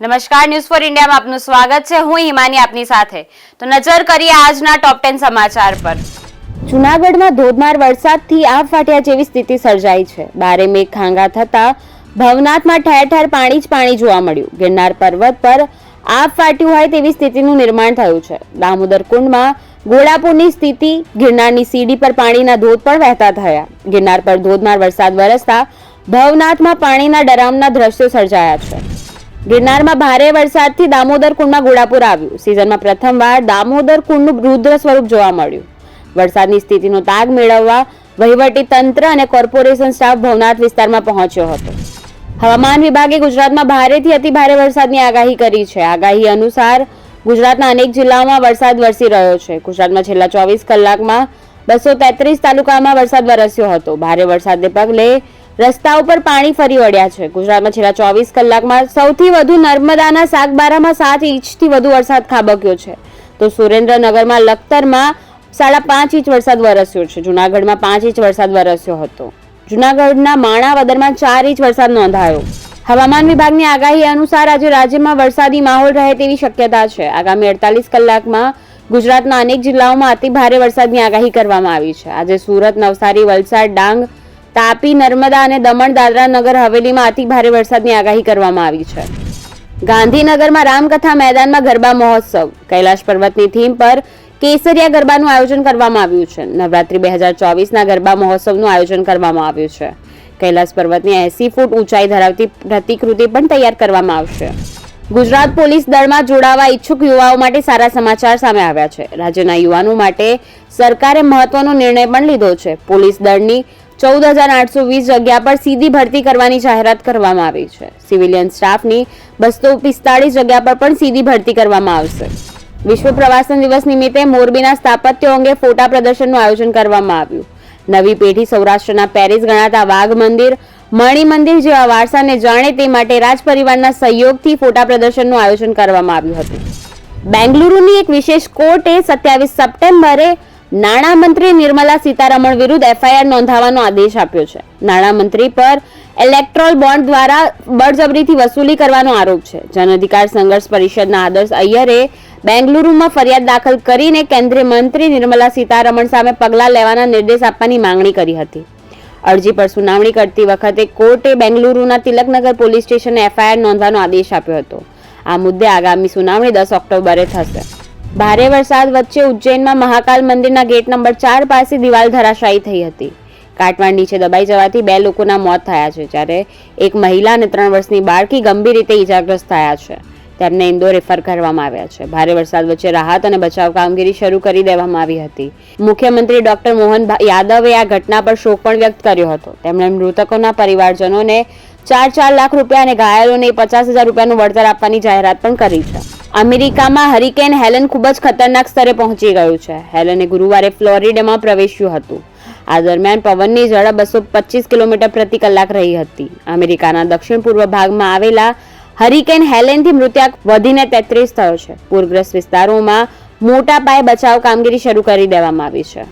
નમસ્કાર, news for ઇન્ડિયામાં આપનું સ્વાગત છે. હું હિમાની આપની સાથે. તો નજર કરીએ આજના ટોપ 10 સમાચાર પર. જૂનાગઢમાં ધોધમાર વરસાદથી આબ ફાટ્યા જેવી સ્થિતિ સર્જાઈ છે. બારે મેઘ ખાંગા થતા ભવનાથમાં ઠેર ઠેર પાણી જ પાણી જોવા મળ્યું. ગિરનાર પર્વત પર આબ ફાટ્યું હોય તેવી સ્થિતિનું નિર્માણ થયું છે. દામોદર કુંડમાં ઘોડાપુરની સ્થિતિ, ગિરનારની સીડી પર પાણીના ધોધ પણ વહેતા થયા. ગિરનાર પર ધોધમાર વરસાદ વરસતા ભવનાથમાં પાણીના ડરામના દ્રશ્યો સર્જાયા છે. ગિરનારમાં ભારે વરસાદથી દામોદર કુંડમાં ઘોડાપુર આવ્યું. સિઝનમાં પ્રથમવાર દામોદર કુંડનું રુદ્ર સ્વરૂપ જોવા મળ્યું. વરસાદની સ્થિતિનો તાગ મેળવવા વહીવટી તંત્ર અને કોર્પોરેશન સ્ટાફ ભવનાથ વિસ્તારમાં પહોંચ્યો હતો. હવામાન વિભાગે ગુજરાતમાં ભારેથી અતિ ભારે વરસાદની આગાહી કરી છે. આગાહી અનુસાર ગુજરાતના અનેક જિલ્લાઓમાં વરસાદ વરસી રહ્યો છે. ગુજરાતમાં છેલ્લા 24 કલાકમાં 233 તાલુકામાં વરસાદ વરસ્યો હતો. ભારે વરસાદને પગલે રસ્તાઓ પર પાણી ફરી વળ્યા છે. ગુજરાતમાં છેલ્લા 24 કલાકમાં સૌથી વધુ નર્મદાના સાગબારામાં 7 ઇંચથી વધુ વરસાદ ખાબક્યો છે. તો સુરેન્દ્રનગરમાં લખતરમાં 5.5 ઇંચ વરસાદ વરસ્યો છે. જૂનાગઢમાં 5 ઇંચ વરસાદ વરસ્યો હતો. જૂનાગઢના માણાવદરમાં 4 ઇંચ વરસાદ નોંધાયો. હવામાન વિભાગની આગાહી અનુસાર આજે રાજ્યમાં વરસાદી માહોલ રહે તેવી શક્યતા છે. આગામી 48 કલાકમાં ગુજરાતના અનેક જિલ્લાઓમાં અતિ ભારે વરસાદની આગાહી કરવામાં આવી છે. આજે સુરત, નવસારી, વલસાડ, ડાંગ, તાપી, નર્મદા અને દમણ, દાદરા નગર હવેલીમાં અતિ ભારે વરસાદની આગાહી કરવામાં આવી છે. ગાંધીનગરમાં રામકથા મેદાનમાં ગરબા મહોત્સવ. કૈલાશ પર્વતની થીમ પર કેસરિયા ગરબાનું આયોજન કરવામાં આવ્યું છે. નવરાત્રી 2024ના ગરબા મહોત્સવનું આયોજન કરવામાં આવ્યું છે. કૈલાશ પર્વતની 80 ફૂટ ઊંચાઈ ધરાવતી પ્રતિકૃતિ પણ તૈયાર કરવામાં આવશે. ગુજરાત પોલીસ દળમાં જોડાવા ઈચ્છુક યુવાઓ માટે સારા સમાચાર સામે આવ્યા છે. રાજ્યના યુવાનો માટે સરકારે મહત્વનો નિર્ણય પણ લીધો છે. પોલીસ દળની 14,820 જગ્યા પર સીધી ભરતી કરવાની જાહેરાત કરવામાં આવી છે. સિવિલિયન સ્ટાફની 245 જગ્યા પર પણ સીધી ભરતી કરવામાં આવશે. વિશ્વ પ્રવાસન દિવસ નિમિત્તે મોરબીના સ્થાપત્યો અંગે ફોટા પ્રદર્શનનું આયોજન કરવામાં આવ્યું. નવી પેઢી સૌરાષ્ટ્રના પેરિસ ગણાતા વાઘ મંદિર, મણિ મંદિર જેવા વારસાને જાણે તે માટે રાજ પરિવારના સહયોગથી ફોટા પ્રદર્શનનું આયોજન કરવામાં આવ્યું હતું. બેંગલુરુની એક વિશેષ કોર્ટે 27 સપ્ટેમ્બરે નાણામંત્રી નિર્મલા સીતારમણ વિરુદ્ધ એફઆઈઆર નોંધાવવાનો આદેશ આપ્યો છે. નાણામંત્રી પર ઇલેક્ટ્રોલ બોન્ડ દ્વારા બળજબરીથી વસૂલી કરવાનો આરોપ છે. જન અધિકાર સંઘર્ષ પરિષદના આદર્શ અય્યરે બેંગલુરુમાં ફરિયાદ દાખલ કરીને કેન્દ્રીય મંત્રી નિર્મલા સીતારમણ સામે પગલાં લેવાના નિર્દેશ આપવાની માંગણી કરી હતી. અરજી પર સુનાવણી કરતી વખતે કોર્ટે બેંગલુરુના તિલકનગર પોલીસ સ્ટેશને એફઆઈઆર નોંધવાનો આદેશ આપ્યો હતો. આ મુદ્દે આગામી સુનાવણી 10 ઓક્ટોબરે થશે. ભારે વરસાદ વચ્ચે ઉજ્જૈનમાં મહાકાલ મંદિરના ગેટ નંબર 4 પાસે દિવાલ ધરાશાયી થઈ હતી. કાટમાળ નીચે દબાઈ જવાથી 2 લોકોના મોત થયા છે, જ્યારે એક મહિલા અને 3 વર્ષની બાળકી ગંભીર રીતે ઈજાગ્રસ્ત થયા છે. તેમને ઇન્દોર રેફર કરવામાં આવ્યા છે. ભારે વરસાદ વચ્ચે રાહત અને બચાવ કામગીરી શરૂ કરી દેવામાં આવી હતી. મુખ્યમંત્રી ડોક્ટર મોહન યાદવે આ ઘટના પર શોક પણ વ્યક્ત કર્યો હતો. તેમણે મૃતકોના પરિવારજનોને 4 લાખ રૂપિયા અને ઘાયલોને 50,000 રૂપિયાનું વળતર આપવાની જાહેરાત પણ કરી છે. અમેરિકામાં હરિકેન હેલન ખૂબ જ ખતરનાક સ્તરે પહોંચી ગયું છે. હેલને ગુરુવારે ફ્લોરિડામાં પ્રવેશ્યું હતું. આ દરમિયાન પવનની ઝડપ 225 કિલોમીટર પ્રતિ કલાક રહી હતી. અમેરિકાના દક્ષિણ પૂર્વ ભાગમાં આવેલા હરિકેન હેલેનથી મૃત્યુઆંક વધીને 33 થયો છે. પૂરગ્રસ્ત વિસ્તારોમાં મોટા પાયે બચાવ કામગીરી શરૂ કરી દેવામાં આવી છે.